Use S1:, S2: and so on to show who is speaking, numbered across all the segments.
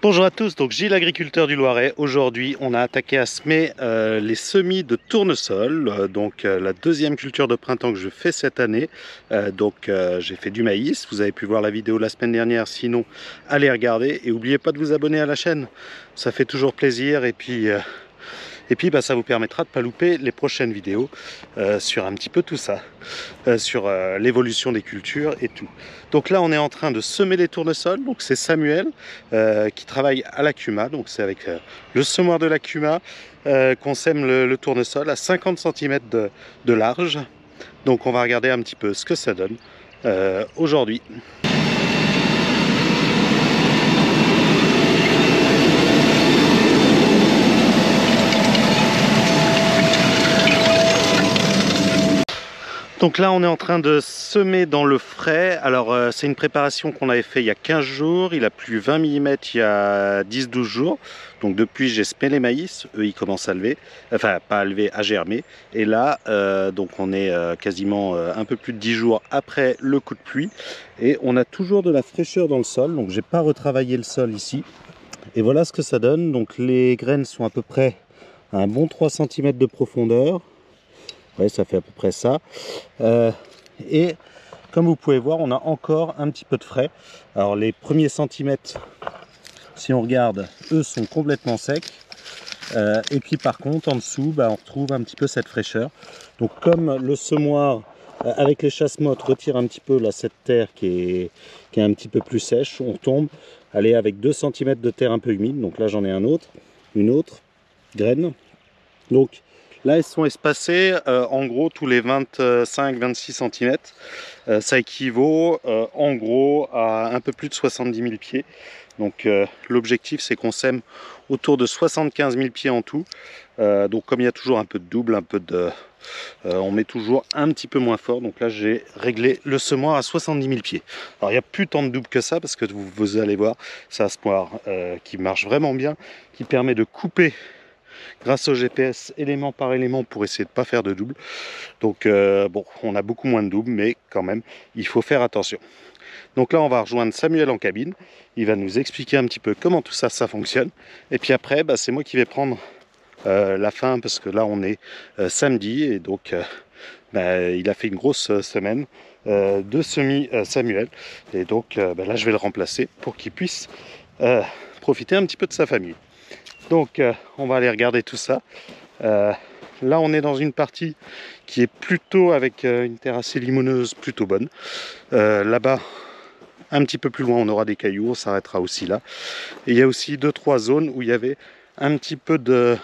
S1: Bonjour à tous, donc Gilles, agriculteur du Loiret. Aujourd'hui, on a attaqué à semer les semis de tournesol, la deuxième culture de printemps que je fais cette année. J'ai fait du maïs, vous avez pu voir la vidéo la semaine dernière, sinon allez regarder et n'oubliez pas de vous abonner à la chaîne, ça fait toujours plaisir et puis ça vous permettra de ne pas louper les prochaines vidéos sur un petit peu tout ça, sur l'évolution des cultures et tout. Donc là on est en train de semer les tournesols, donc c'est Samuel qui travaille à l'Accuma, donc c'est avec le semoir de l'Accuma qu'on sème le tournesol à 50 cm de large. Donc on va regarder un petit peu ce que ça donne aujourd'hui. Donc là on est en train de semer dans le frais. Alors c'est une préparation qu'on avait fait il y a 15 jours, il a plu 20 mm il y a 10-12 jours. Donc depuis j'ai semé les maïs, eux ils commencent à lever, enfin pas à lever, à germer. Et là donc on est quasiment un peu plus de 10 jours après le coup de pluie. Et on a toujours de la fraîcheur dans le sol, donc j'ai pas retravaillé le sol ici. Et voilà ce que ça donne. Donc les graines sont à peu près à un bon 3 cm de profondeur. Ouais, ça fait à peu près ça. Et comme vous pouvez voir, on a encore un petit peu de frais. Alors les premiers centimètres, si on regarde, eux sont complètement secs. Et puis par contre, en dessous, on retrouve un petit peu cette fraîcheur. Donc comme le semoir avec les chasse-mottes retire un petit peu là, cette terre qui est un petit peu plus sèche, on retombe avec 2 cm de terre un peu humide. Donc là j'en ai une autre graine. Donc là, elles sont espacées en gros tous les 25-26 cm. Ça équivaut en gros à un peu plus de 70 000 pieds. Donc l'objectif, c'est qu'on sème autour de 75 000 pieds en tout. Donc comme il y a toujours un peu de double, on met toujours un petit peu moins fort. Donc là, j'ai réglé le semoir à 70 000 pieds. Alors il n'y a plus tant de double que ça parce que vous allez voir, c'est un semoir qui marche vraiment bien, qui permet de couper grâce au GPS élément par élément pour essayer de ne pas faire de double. Donc bon, on a beaucoup moins de double, mais quand même il faut faire attention. Donc là on va rejoindre Samuel en cabine, il va nous expliquer un petit peu comment tout ça fonctionne. Et puis après c'est moi qui vais prendre la fin, parce que là on est samedi et donc il a fait une grosse semaine de semis Samuel. Et donc là je vais le remplacer pour qu'il puisse profiter un petit peu de sa famille. Donc on va aller regarder tout ça. Là on est dans une partie qui est plutôt avec une terre assez limoneuse, plutôt bonne. Là-bas, un petit peu plus loin, on aura des cailloux, on s'arrêtera aussi là. Et il y a aussi 2-3 zones où il y avait un petit peu de,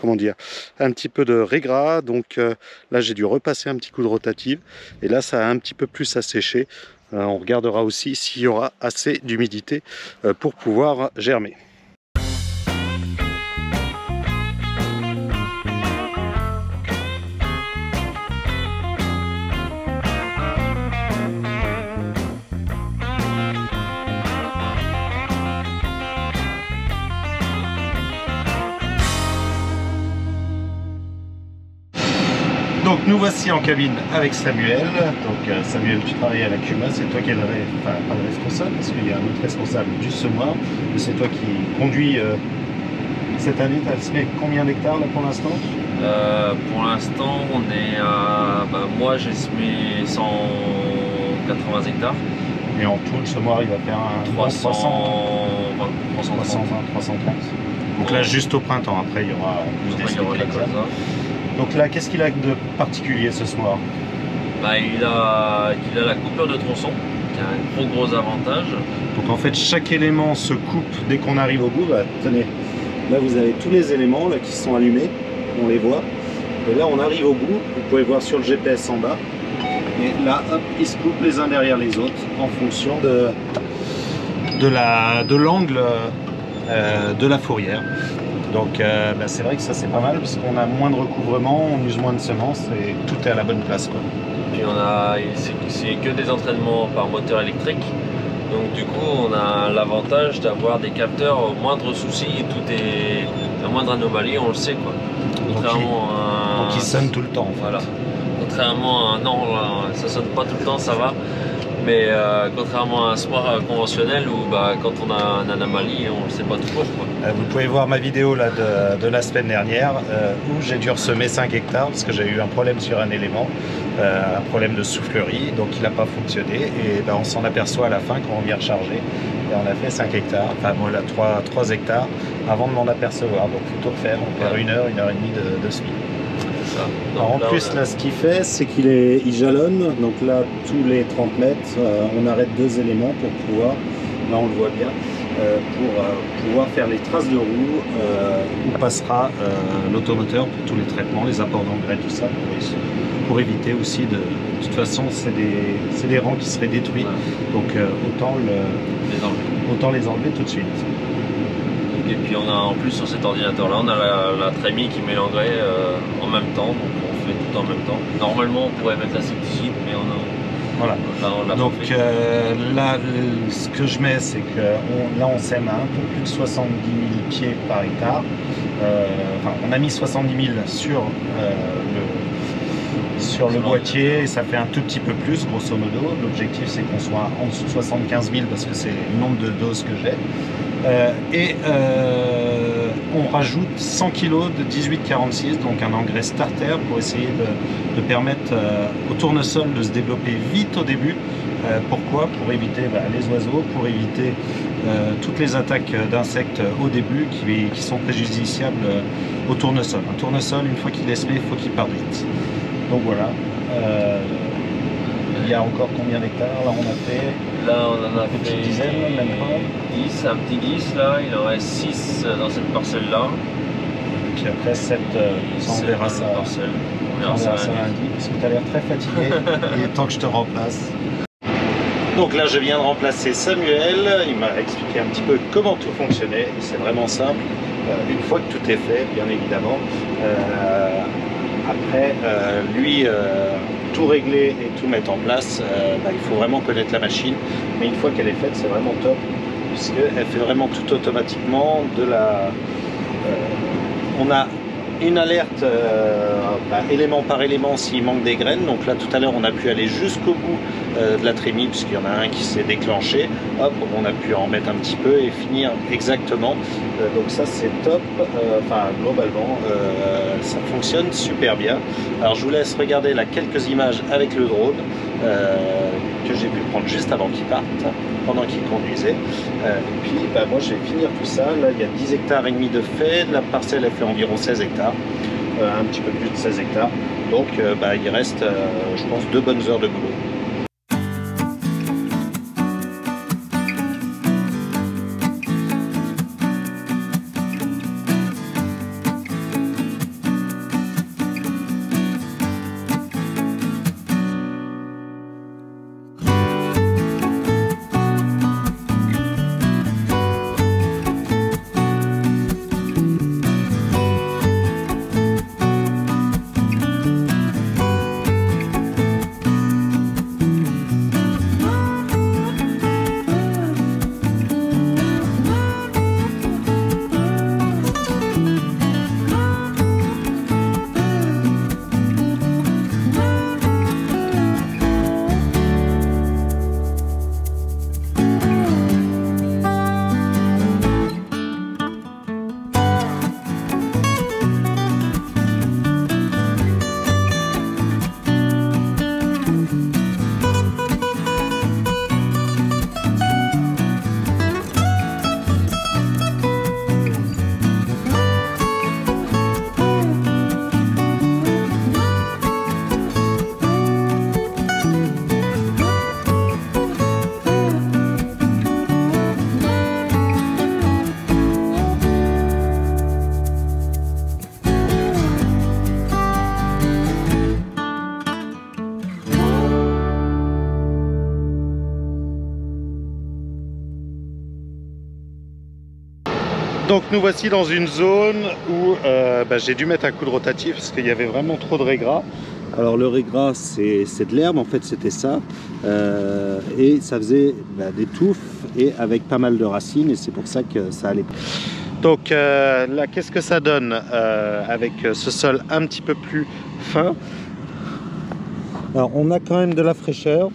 S1: un petit peu de régras. Donc là j'ai dû repasser un petit coup de rotative. Et là ça a un petit peu plus asséché. On regardera aussi s'il y aura assez d'humidité pour pouvoir germer. Donc nous voici en cabine avec Samuel. Donc Samuel, tu travailles à l'Accuma, c'est toi qui es pas le responsable, parce qu'il y a un autre responsable du semoir, mais c'est toi qui conduis cette année. Tu as semé combien d'hectares là pour l'instant?
S2: Pour l'instant on est à... moi j'ai semé 180 hectares.
S1: Et en tout le semoir il va faire un 320, 330. Donc là juste au printemps, après il y aura plus d'essais. Donc là, qu'est-ce qu'il a de particulier ce semoir?
S2: Il a la coupure de tronçon, qui a un gros avantage.
S1: Donc en fait, chaque élément se coupe dès qu'on arrive au bout. Tenez, là vous avez tous les éléments là, qui sont allumés, on les voit. Et là on arrive au bout, vous pouvez voir sur le GPS en bas. Et là, hop, ils se coupent les uns derrière les autres en fonction de l'angle de la fourrière. Donc c'est vrai que ça c'est pas mal parce qu'on a moins de recouvrement, on use moins de semences et tout est à la bonne place, quoi.
S2: Puis c'est que des entraînements par moteur électrique. Donc du coup on a l'avantage d'avoir des capteurs au moindre souci et tout est la moindre anomalie, on le sait, quoi. Contrairement
S1: donc il sonne tout le temps en fait.
S2: Voilà. Contrairement à non, ça sonne pas tout le temps, ça va. Mais contrairement à un semoir conventionnel où quand on a une anomalie, on ne le sait pas toujours, quoi.
S1: Vous pouvez voir ma vidéo là, de la semaine dernière où j'ai dû ressemer 5 hectares parce que j'ai eu un problème sur un élément, un problème de soufflerie, donc il n'a pas fonctionné et ben, on s'en aperçoit à la fin quand on vient recharger. Et on a fait 5 hectares, enfin moi là 3 hectares avant de m'en apercevoir, donc il faut tout refaire, on perd 1 heure, 1 heure et demie de suite. Alors en plus là ce qu'il fait c'est qu'il jalonne, donc là tous les 30 mètres on arrête 2 éléments pour pouvoir, là on le voit bien, pour pouvoir faire les traces de roue où passera l'automoteur pour tous les traitements, les apports d'engrais, tout ça, pour éviter aussi de toute façon c'est des rangs qui seraient détruits, donc autant les enlever tout de suite.
S2: Et puis on a en plus sur cet ordinateur là, on a la trémie qui met l'engrais en même temps, donc on fait tout en même temps. Normalement on pourrait mettre l'insecticide, mais
S1: voilà.
S2: On
S1: donc là ce que je mets c'est que là on sème à un peu plus de 70 000 pieds par hectare. Enfin, on a mis 70 000 sur le boîtier et ça fait un tout petit peu plus grosso modo. L'objectif c'est qu'on soit en dessous de 75 000 parce que c'est le nombre de doses que j'ai. On rajoute 100 kg de 1846, donc un engrais starter pour essayer de permettre au tournesol de se développer vite au début. Pourquoi? Pour éviter les oiseaux, pour éviter toutes les attaques d'insectes au début qui sont préjudiciables au tournesol. Un tournesol, une fois qu'il est semé, il faut qu'il parte vite. Donc voilà. Il y a encore combien d'hectares? Là on a fait...
S2: Là on en a
S1: une
S2: fait
S1: petite dizaine, même pas.
S2: 10, un petit 10 là, il en reste 6 dans cette parcelle là.
S1: Et puis après 7, on verra ça.
S2: On verra ça
S1: lundi, parce que tu as l'air très fatigué. Il est temps que je te remplace. Donc là je viens de remplacer Samuel, il m'a expliqué un petit peu comment tout fonctionnait, c'est vraiment simple. Une fois que tout est fait, bien évidemment, après lui tout régler et tout mettre en place, il faut vraiment connaître la machine, mais une fois qu'elle est faite c'est vraiment top puisqu'elle fait vraiment tout automatiquement. On a une alerte élément par élément s'il manque des graines, donc là tout à l'heure on a pu aller jusqu'au bout de la trémie puisqu'il y en a un qui s'est déclenché, hop on a pu en mettre un petit peu et finir exactement, donc ça c'est top. Globalement ça fonctionne super bien. Alors je vous laisse regarder là quelques images avec le drone que j'ai pu prendre juste avant qu'il parte, pendant qu'il conduisait. Et puis moi je vais finir tout ça. Là il y a 10 hectares et demi de fait, la parcelle elle fait environ 16 hectares, un petit peu plus de 16 hectares. Donc il reste je pense 2 bonnes heures de boulot. Donc nous voici dans une zone où j'ai dû mettre un coup de rotatif parce qu'il y avait vraiment trop de régras. Alors le régras c'est de l'herbe, en fait c'était ça, et ça faisait des touffes et avec pas mal de racines, et c'est pour ça que ça allait. Donc là qu'est-ce que ça donne avec ce sol un petit peu plus fin? Alors on a quand même de la fraîcheur,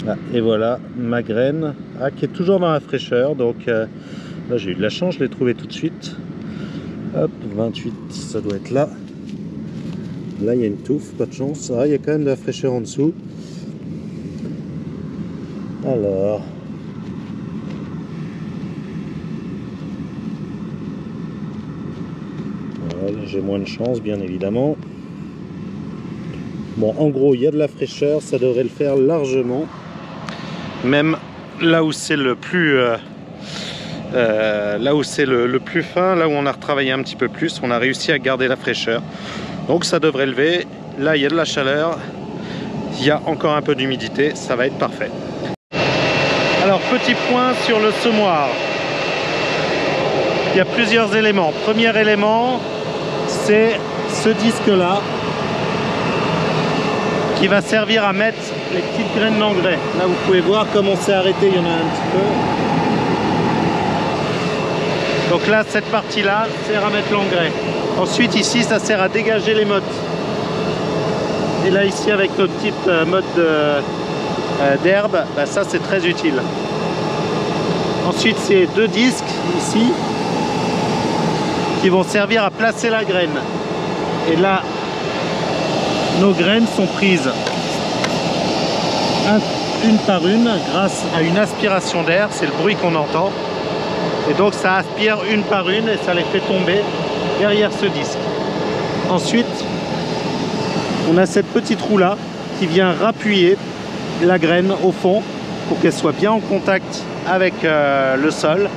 S1: Ah, et voilà ma graine qui est toujours dans la fraîcheur. Donc là j'ai eu de la chance, je l'ai trouvé tout de suite. Hop, 28, ça doit être là. Là il y a une touffe, pas de chance. Ah, il y a quand même de la fraîcheur en dessous. Alors, voilà, j'ai moins de chance bien évidemment. Bon, en gros il y a de la fraîcheur, ça devrait le faire largement. Même là où c'est le plus le plus fin, là où on a retravaillé un petit peu plus, on a réussi à garder la fraîcheur. Donc ça devrait lever. Là il y a de la chaleur, il y a encore un peu d'humidité, ça va être parfait. Alors petit point sur le semoir. Il y a plusieurs éléments. Premier élément, c'est ce disque là qui va servir à mettre les petites graines d'engrais. Là vous pouvez voir comme on s'est arrêté, il y en a un petit peu. Donc là cette partie là sert à mettre l'engrais. Ensuite ici ça sert à dégager les mottes. Et là ici avec nos petites mottes d'herbe, bah, ça c'est très utile. Ensuite c'est deux disques ici qui vont servir à placer la graine. Et là nos graines sont prises une par une grâce à une aspiration d'air, c'est le bruit qu'on entend. Et donc ça aspire une par une et ça les fait tomber derrière ce disque. Ensuite, on a cette petite roue là qui vient rappuyer la graine au fond pour qu'elle soit bien en contact avec le sol.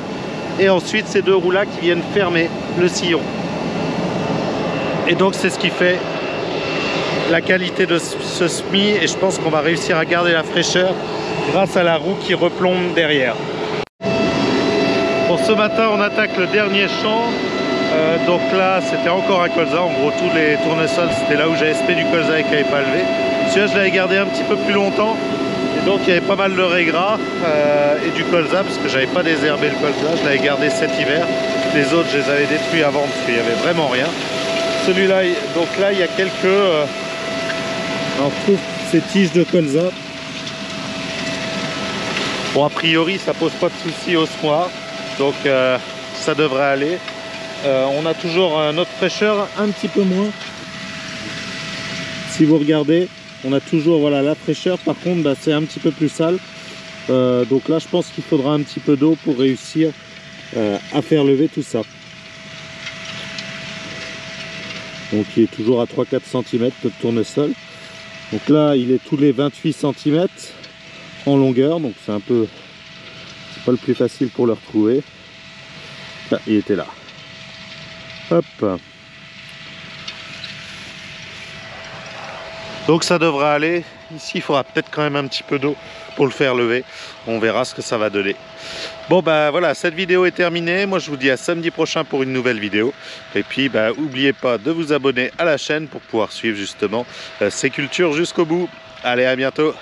S1: Et ensuite ces deux roues là qui viennent fermer le sillon. Et donc c'est ce qui fait la qualité de ce semis, et je pense qu'on va réussir à garder la fraîcheur grâce à la roue qui replombe derrière. Pour ce matin on attaque le dernier champ. Donc là c'était encore un colza, en gros tous les tournesols c'était là où j'avais spé du colza et qui n'avait pas levé. Celui-là je l'avais gardé un petit peu plus longtemps et donc il y avait pas mal de raies-gras et du colza parce que j'avais pas désherbé le colza, je l'avais gardé cet hiver. Les autres je les avais détruits avant parce qu'il n'y avait vraiment rien. Celui-là, donc là il y a quelques... on retrouve ces tiges de colza. Bon a priori ça pose pas de soucis au semoir, donc ça devrait aller. On a toujours notre fraîcheur un petit peu moins. Si vous regardez, on a toujours voilà, la fraîcheur, par contre bah, c'est un petit peu plus sale. Donc là je pense qu'il faudra un petit peu d'eau pour réussir à faire lever tout ça. Donc il est toujours à 3-4 cm de tournesol. Donc là il est tous les 28 cm en longueur, donc c'est un peu, c'est pas le plus facile pour le retrouver. Là, il était là. Hop. Donc ça devrait aller. Ici il faudra peut-être quand même un petit peu d'eau pour le faire lever. On verra ce que ça va donner. Bon bah voilà, cette vidéo est terminée. Moi je vous dis à samedi prochain pour une nouvelle vidéo. Et puis bah n'oubliez pas de vous abonner à la chaîne pour pouvoir suivre justement ces cultures jusqu'au bout. Allez, à bientôt.